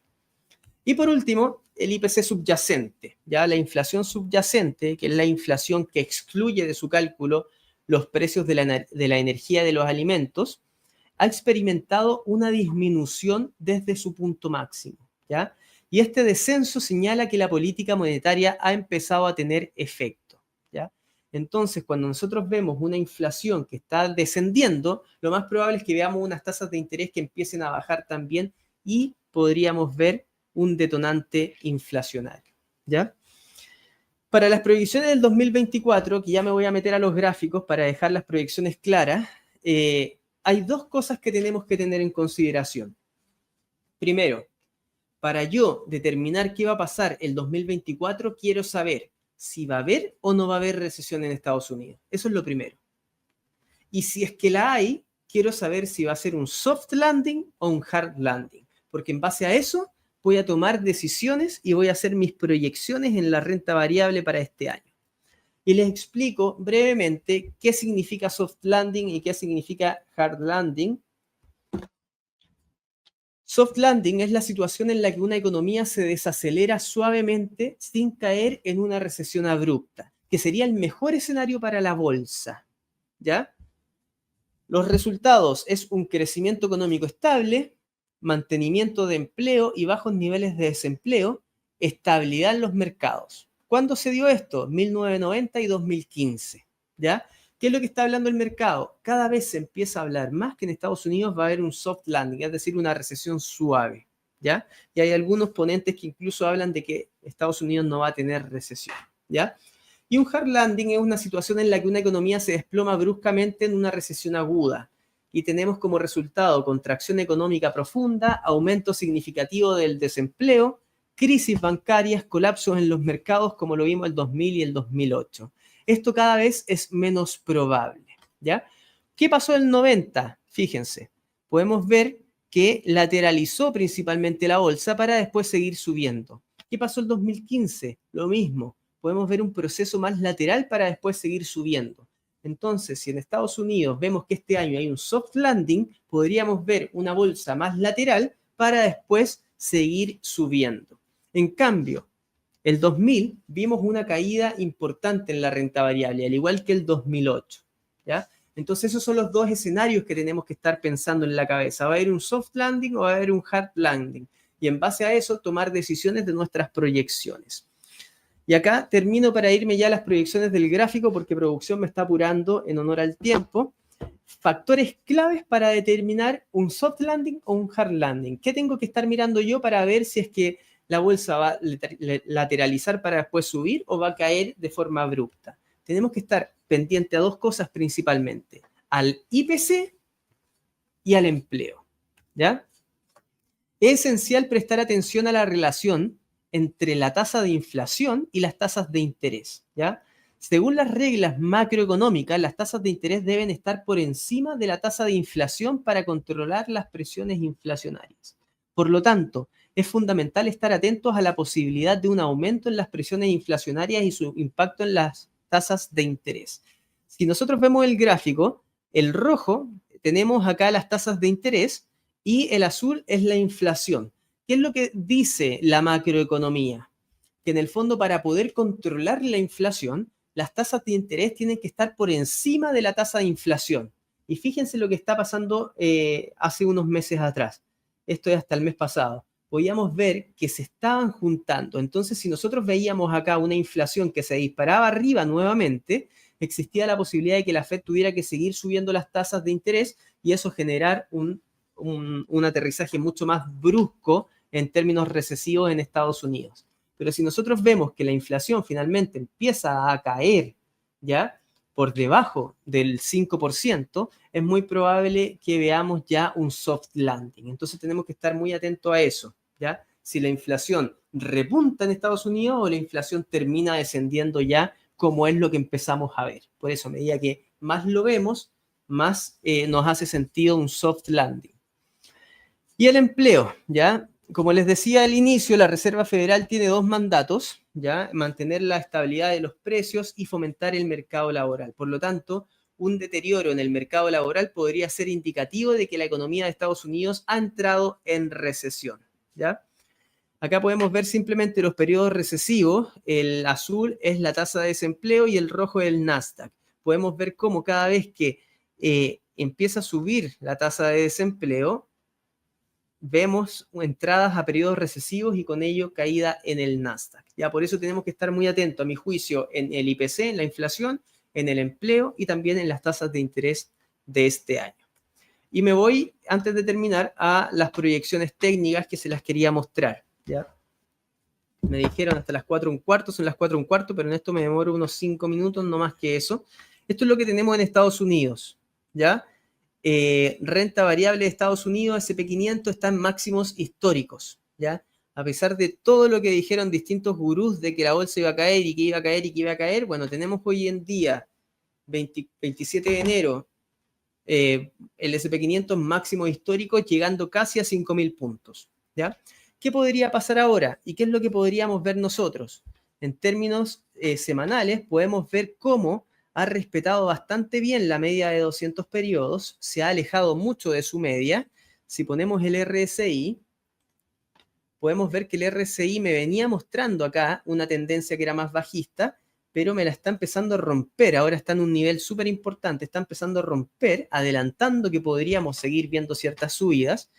Y por último, el IPC subyacente, ya la inflación subyacente, que es la inflación que excluye de su cálculo los precios de la energía de los alimentos, ha experimentado una disminución desde su punto máximo, ¿ya? Y este descenso señala que la política monetaria ha empezado a tener efecto, ¿ya? Entonces, cuando nosotros vemos una inflación que está descendiendo, lo más probable es que veamos unas tasas de interés que empiecen a bajar también y podríamos ver un detonante inflacionario, ¿ya? Para las proyecciones del 2024, que ya me voy a meter a los gráficos para dejar las proyecciones claras, hay dos cosas que tenemos que tener en consideración. Primero, para yo determinar qué va a pasar el 2024, quiero saber si va a haber o no va a haber recesión en Estados Unidos. Eso es lo primero. Y si es que la hay, quiero saber si va a ser un soft landing o un hard landing, porque en base a eso voy a tomar decisiones y voy a hacer mis proyecciones en la renta variable para este año. Y les explico brevemente qué significa soft landing y qué significa hard landing. Soft landing es la situación en la que una economía se desacelera suavemente sin caer en una recesión abrupta, que sería el mejor escenario para la bolsa, ¿ya? Los resultados es un crecimiento económico estable, mantenimiento de empleo y bajos niveles de desempleo, estabilidad en los mercados. ¿Cuándo se dio esto? 1990 y 2015, ¿ya? ¿Qué es lo que está hablando el mercado? Cada vez se empieza a hablar más que en Estados Unidos va a haber un soft landing, es decir, una recesión suave, ¿ya? Y hay algunos ponentes que incluso hablan de que Estados Unidos no va a tener recesión, ¿ya? Y un hard landing es una situación en la que una economía se desploma bruscamente en una recesión aguda y tenemos como resultado contracción económica profunda, aumento significativo del desempleo, crisis bancarias, colapsos en los mercados como lo vimos el 2000 y el 2008. Esto cada vez es menos probable, ¿ya? ¿Qué pasó en el 90? Fíjense, podemos ver que lateralizó principalmente la bolsa para después seguir subiendo. ¿Qué pasó en el 2015? Lo mismo. Podemos ver un proceso más lateral para después seguir subiendo. Entonces, si en Estados Unidos vemos que este año hay un soft landing, podríamos ver una bolsa más lateral para después seguir subiendo. En cambio, el 2000 vimos una caída importante en la renta variable, al igual que el 2008, ¿ya? Entonces, esos son los dos escenarios que tenemos que estar pensando en la cabeza. ¿Va a haber un soft landing o va a haber un hard landing? Y en base a eso, tomar decisiones de nuestras proyecciones. Y acá termino para irme ya a las proyecciones del gráfico porque producción me está apurando en honor al tiempo. Factores claves para determinar un soft landing o un hard landing. ¿Qué tengo que estar mirando yo para ver si es que la bolsa va a lateralizar para después subir o va a caer de forma abrupta? Tenemos que estar pendiente a dos cosas principalmente, al IPC y al empleo, ¿ya? Es esencial prestar atención a la relación entre la tasa de inflación y las tasas de interés, ¿ya? Según las reglas macroeconómicas, las tasas de interés deben estar por encima de la tasa de inflación para controlar las presiones inflacionarias. Por lo tanto, es fundamental estar atentos a la posibilidad de un aumento en las presiones inflacionarias y su impacto en las tasas de interés. Si nosotros vemos el gráfico, el rojo, tenemos acá las tasas de interés y el azul es la inflación. ¿Qué es lo que dice la macroeconomía? Que en el fondo para poder controlar la inflación, las tasas de interés tienen que estar por encima de la tasa de inflación. Y fíjense lo que está pasando hace unos meses atrás. Esto es hasta el mes pasado. Podíamos ver que se estaban juntando. Entonces, si nosotros veíamos acá una inflación que se disparaba arriba nuevamente, existía la posibilidad de que la Fed tuviera que seguir subiendo las tasas de interés y eso generar un aterrizaje mucho más brusco en términos recesivos en Estados Unidos. Pero si nosotros vemos que la inflación finalmente empieza a caer, ¿ya? Por debajo del 5%, es muy probable que veamos ya un soft landing. Entonces tenemos que estar muy atentos a eso, ¿ya? Si la inflación repunta en Estados Unidos o la inflación termina descendiendo ya, como es lo que empezamos a ver. Por eso, a medida que más lo vemos, más nos hace sentido un soft landing. Y el empleo, ¿ya? Como les decía al inicio, la Reserva Federal tiene dos mandatos, ¿ya? Mantener la estabilidad de los precios y fomentar el mercado laboral. Por lo tanto, un deterioro en el mercado laboral podría ser indicativo de que la economía de Estados Unidos ha entrado en recesión, ¿ya? Acá podemos ver simplemente los periodos recesivos. El azul es la tasa de desempleo y el rojo es el Nasdaq. Podemos ver cómo cada vez que empieza a subir la tasa de desempleo, vemos entradas a periodos recesivos y con ello caída en el Nasdaq. Ya por eso tenemos que estar muy atentos, a mi juicio, en el IPC, en la inflación, en el empleo y también en las tasas de interés de este año. Y me voy, antes de terminar, a las proyecciones técnicas que se las quería mostrar, ¿ya? Me dijeron hasta las 4:15, son las 4:15, pero en esto me demoro unos 5 minutos, no más que eso. Esto es lo que tenemos en Estados Unidos, ¿ya? Renta variable de Estados Unidos, SP500, está en máximos históricos, ¿ya? a pesar de todo lo que dijeron distintos gurús de que la bolsa iba a caer y que iba a caer y que iba a caer, bueno, tenemos hoy en día, 27 de enero, el SP500 máximo histórico llegando casi a 5.000 puntos, ¿ya? ¿Qué podría pasar ahora? ¿Y qué es lo que podríamos ver nosotros? En términos semanales, podemos ver cómo ha respetado bastante bien la media de 200 periodos, se ha alejado mucho de su media. Si ponemos el RSI, podemos ver que el RSI me venía mostrando acá una tendencia que era más bajista, pero me la está empezando a romper. Ahora está en un nivel súper importante, está empezando a romper, adelantando que podríamos seguir viendo ciertas subidas.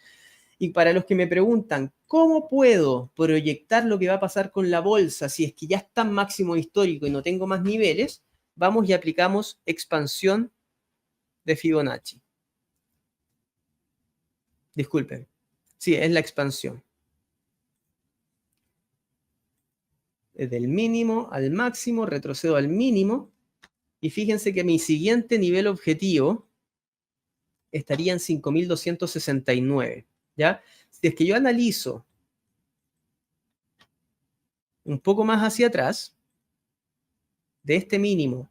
Y para los que me preguntan, ¿cómo puedo proyectar lo que va a pasar con la bolsa si es que ya está en máximo histórico y no tengo más niveles? Vamos y aplicamos expansión de Fibonacci. Disculpen. Sí, es la expansión. Del mínimo al máximo, retrocedo al mínimo, y fíjense que mi siguiente nivel objetivo estaría en 5.269, ¿ya? Si es que yo analizo un poco más hacia atrás, de este mínimo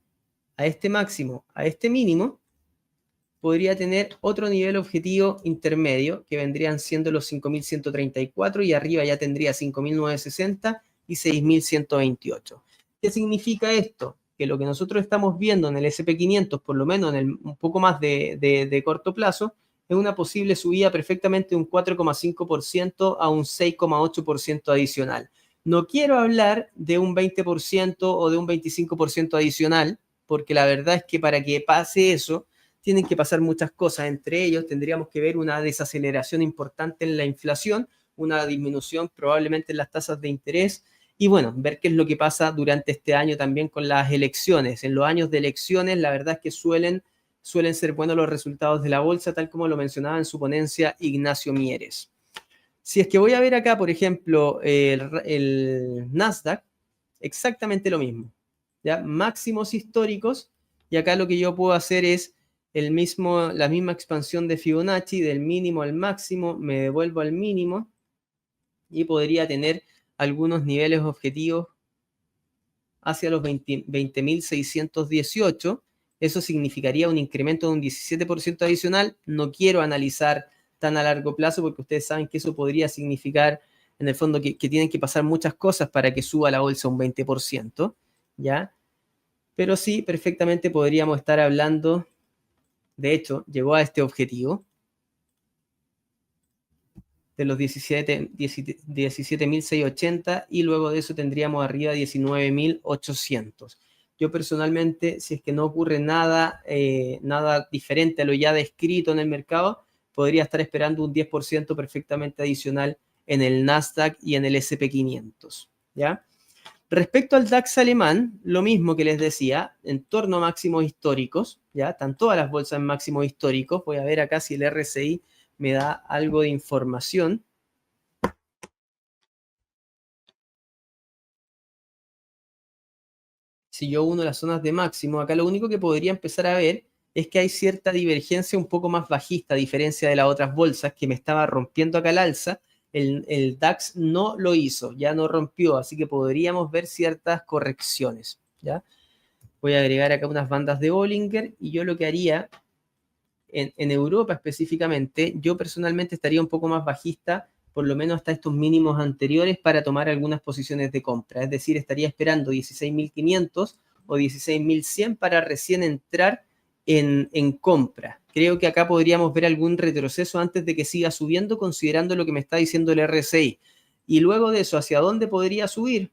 a este máximo a este mínimo, podría tener otro nivel objetivo intermedio, que vendrían siendo los 5.134, y arriba ya tendría 5.960 y 6.128. ¿Qué significa esto? Que lo que nosotros estamos viendo en el SP500, por lo menos en un poco más de corto plazo, es una posible subida perfectamente de un 4,5% a un 6,8% adicional. No quiero hablar de un 20% o de un 25% adicional, porque la verdad es que para que pase eso, tienen que pasar muchas cosas. Entre ellos, tendríamos que ver una desaceleración importante en la inflación, una disminución probablemente en las tasas de interés, y bueno, ver qué es lo que pasa durante este año también con las elecciones. En los años de elecciones, la verdad es que suelen ser buenos los resultados de la bolsa, tal como lo mencionaba en su ponencia Ignacio Mieres. Si es que voy a ver acá, por ejemplo, el Nasdaq, exactamente lo mismo, ¿ya? Máximos históricos, y acá lo que yo puedo hacer es la misma expansión de Fibonacci, del mínimo al máximo, me devuelvo al mínimo, y podría tener algunos niveles objetivos hacia los 20.618. Eso significaría un incremento de un 17% adicional. No quiero analizar tan a largo plazo porque ustedes saben que eso podría significar, en el fondo, que tienen que pasar muchas cosas para que suba la bolsa un 20%, ¿ya? Pero sí, perfectamente podríamos estar hablando, de hecho, llegó a este objetivo de los 17.680, y luego de eso tendríamos arriba 19.800. Yo personalmente, si es que no ocurre nada, nada diferente a lo ya descrito en el mercado, podría estar esperando un 10% perfectamente adicional en el Nasdaq y en el SP500, ¿ya? Respecto al DAX alemán, lo mismo que les decía, en torno a máximos históricos, ¿ya? Están todas las bolsas en máximos históricos. Voy a ver acá si el RSI me da algo de información. Si yo uno las zonas de máximo, acá lo único que podría empezar a ver es que hay cierta divergencia un poco más bajista, a diferencia de las otras bolsas que me estaba rompiendo acá al alza. El DAX no lo hizo, ya no rompió, así que podríamos ver ciertas correcciones, ¿ya? Voy a agregar acá unas bandas de Bollinger, y yo lo que haría en Europa específicamente, yo personalmente estaría un poco más bajista, por lo menos hasta estos mínimos anteriores, para tomar algunas posiciones de compra. Es decir, estaría esperando 16.500 o 16.100 para recién entrar en compra. Creo que acá podríamos ver algún retroceso antes de que siga subiendo, considerando lo que me está diciendo el RSI. Y luego de eso, ¿hacia dónde podría subir?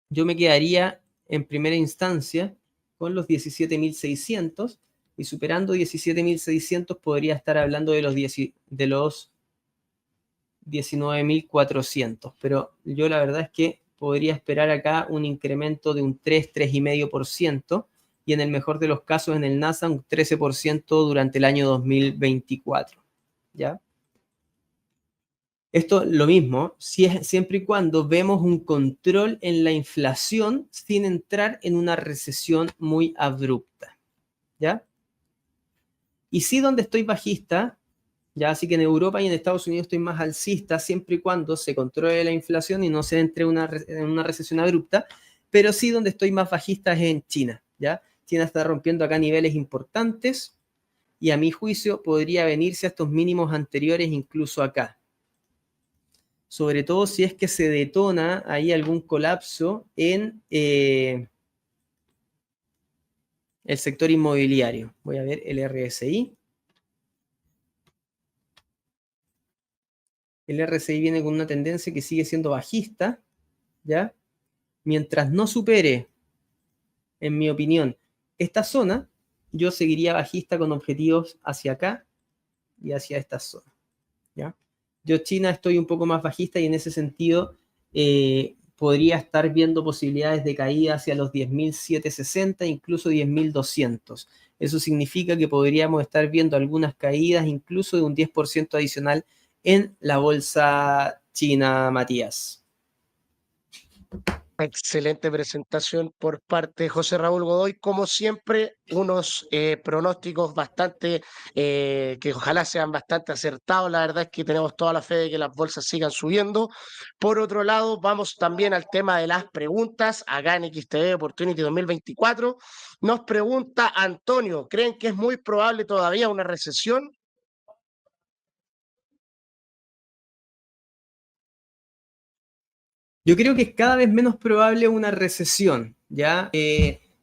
Yo me quedaría en primera instancia con los 17.600, y superando 17.600 podría estar hablando de los 19.400, pero yo la verdad es que podría esperar acá un incremento de un 3,5%, y en el mejor de los casos en el NASA un 13% durante el año 2024, ¿ya? Esto lo mismo, siempre y cuando vemos un control en la inflación sin entrar en una recesión muy abrupta, ¿ya? Y sí, donde estoy bajista Ya, así que en Europa y en Estados Unidos estoy más alcista siempre y cuando se controle la inflación y no se entre en una recesión abrupta, pero sí donde estoy más bajista es en China, ¿ya? China está rompiendo acá niveles importantes y a mi juicio podría venirse a estos mínimos anteriores incluso acá. Sobre todo si es que se detona ahí algún colapso en el sector inmobiliario. Voy a ver el RSI. El RSI viene con una tendencia que sigue siendo bajista, ¿ya? Mientras no supere, en mi opinión, esta zona, yo seguiría bajista con objetivos hacia acá y hacia esta zona, ¿ya? Yo China estoy un poco más bajista y en ese sentido podría estar viendo posibilidades de caída hacia los 10.760, incluso 10.200. Eso significa que podríamos estar viendo algunas caídas incluso de un 10% adicional en la bolsa china, Matías. Excelente presentación por parte de José Raúl Godoy. Como siempre, unos pronósticos bastante, que ojalá sean bastante acertados. La verdad es que tenemos toda la fe de que las bolsas sigan subiendo. Por otro lado, vamos también al tema de las preguntas. Acá en XTV Opportunity 2024 nos pregunta Antonio, ¿creen que es muy probable todavía una recesión? Yo creo que es cada vez menos probable una recesión, ¿ya?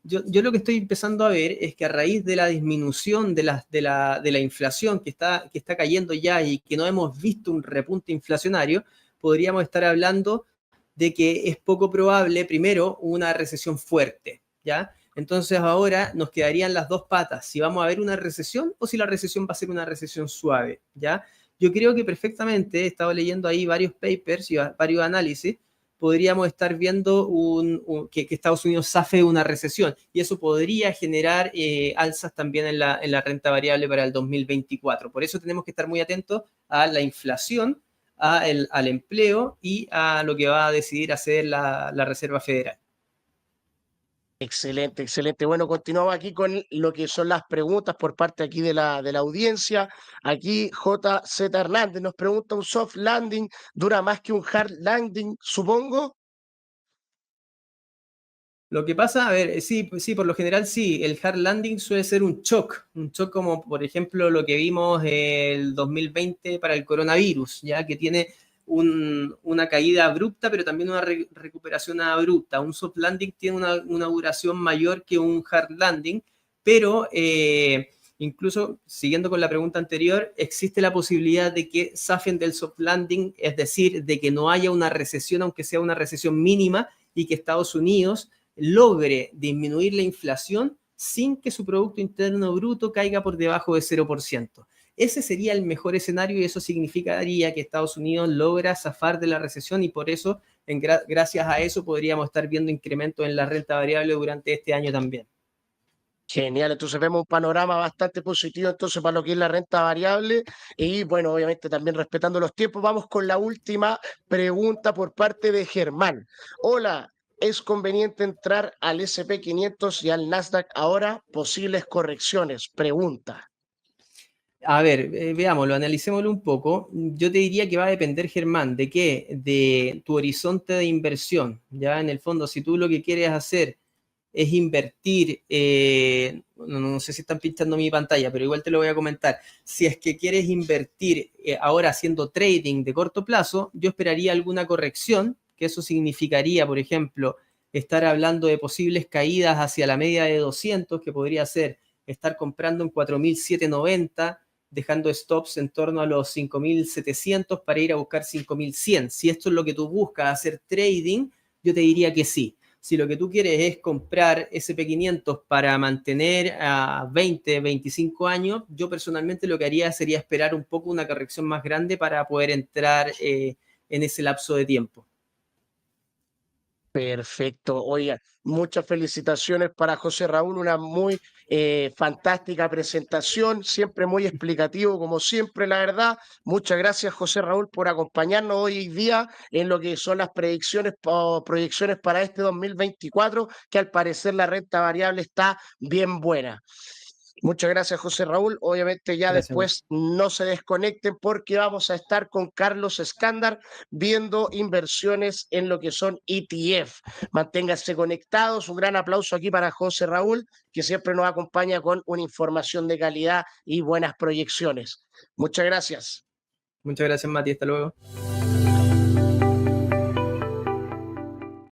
Yo lo que estoy empezando a ver es que a raíz de la disminución de la inflación que está cayendo ya y que no hemos visto un repunte inflacionario, podríamos estar hablando de que es poco probable, primero, una recesión fuerte, ¿ya? Entonces ahora nos quedarían las dos patas, si vamos a ver una recesión o si la recesión va a ser una recesión suave, ¿ya? Yo creo que perfectamente, he estado leyendo ahí varios papers y varios análisis, podríamos estar viendo que Estados Unidos zafe una recesión y eso podría generar alzas también en la renta variable para el 2024. Por eso tenemos que estar muy atentos a la inflación, al empleo y a lo que va a decidir hacer la Reserva Federal. Excelente, excelente. Bueno, continuamos aquí con lo que son las preguntas por parte aquí de la audiencia. Aquí JZ Hernández nos pregunta, ¿un soft landing dura más que un hard landing, supongo? Lo que pasa, a ver, sí, sí, por lo general sí, el hard landing suele ser un shock como por ejemplo lo que vimos el 2020 para el coronavirus, ya que tiene una caída abrupta, pero también una recuperación abrupta. Un soft landing tiene una duración mayor que un hard landing, pero incluso siguiendo con la pregunta anterior, existe la posibilidad de que zafen del soft landing, es decir, de que no haya una recesión, aunque sea una recesión mínima, y que Estados Unidos logre disminuir la inflación sin que su Producto Interno Bruto caiga por debajo de 0%. Ese sería el mejor escenario y eso significaría que Estados Unidos logra zafar de la recesión y por eso, gracias a eso, podríamos estar viendo incrementos en la renta variable durante este año también. Genial, entonces vemos un panorama bastante positivo entonces para lo que es la renta variable y bueno, obviamente también respetando los tiempos, vamos con la última pregunta por parte de Germán. Hola, ¿es conveniente entrar al SP 500 y al Nasdaq ahora? Posibles correcciones, pregunta. A ver, veámoslo, analicémoslo un poco. Yo te diría que va a depender, Germán, ¿de qué? De tu horizonte de inversión. Ya en el fondo, si tú lo que quieres hacer es invertir, no sé si están pinchando mi pantalla, pero igual te lo voy a comentar. Si es que quieres invertir ahora haciendo trading de corto plazo, yo esperaría alguna corrección, que eso significaría, por ejemplo, estar hablando de posibles caídas hacia la media de 200, que podría ser estar comprando en 4.790, dejando stops en torno a los 5.700 para ir a buscar 5.100. Si esto es lo que tú buscas, hacer trading, yo te diría que sí. Si lo que tú quieres es comprar SP500 para mantener a 20, 25 años, yo personalmente lo que haría sería esperar un poco una corrección más grande para poder entrar en ese lapso de tiempo. Perfecto. Oiga, muchas felicitaciones para José Raúl, una muy fantástica presentación, siempre muy explicativo, como siempre, la verdad. Muchas gracias, José Raúl, por acompañarnos hoy día en lo que son las predicciones o proyecciones para este 2024, que al parecer la renta variable está bien buena. Muchas gracias, José Raúl. Obviamente ya Gracias, amigo. después no se desconecten porque vamos a estar con Carlos Escándar viendo inversiones en lo que son ETF. Manténganse conectados. Un gran aplauso aquí para José Raúl, que siempre nos acompaña con una información de calidad y buenas proyecciones. Muchas gracias. Muchas gracias, Mati. Hasta luego.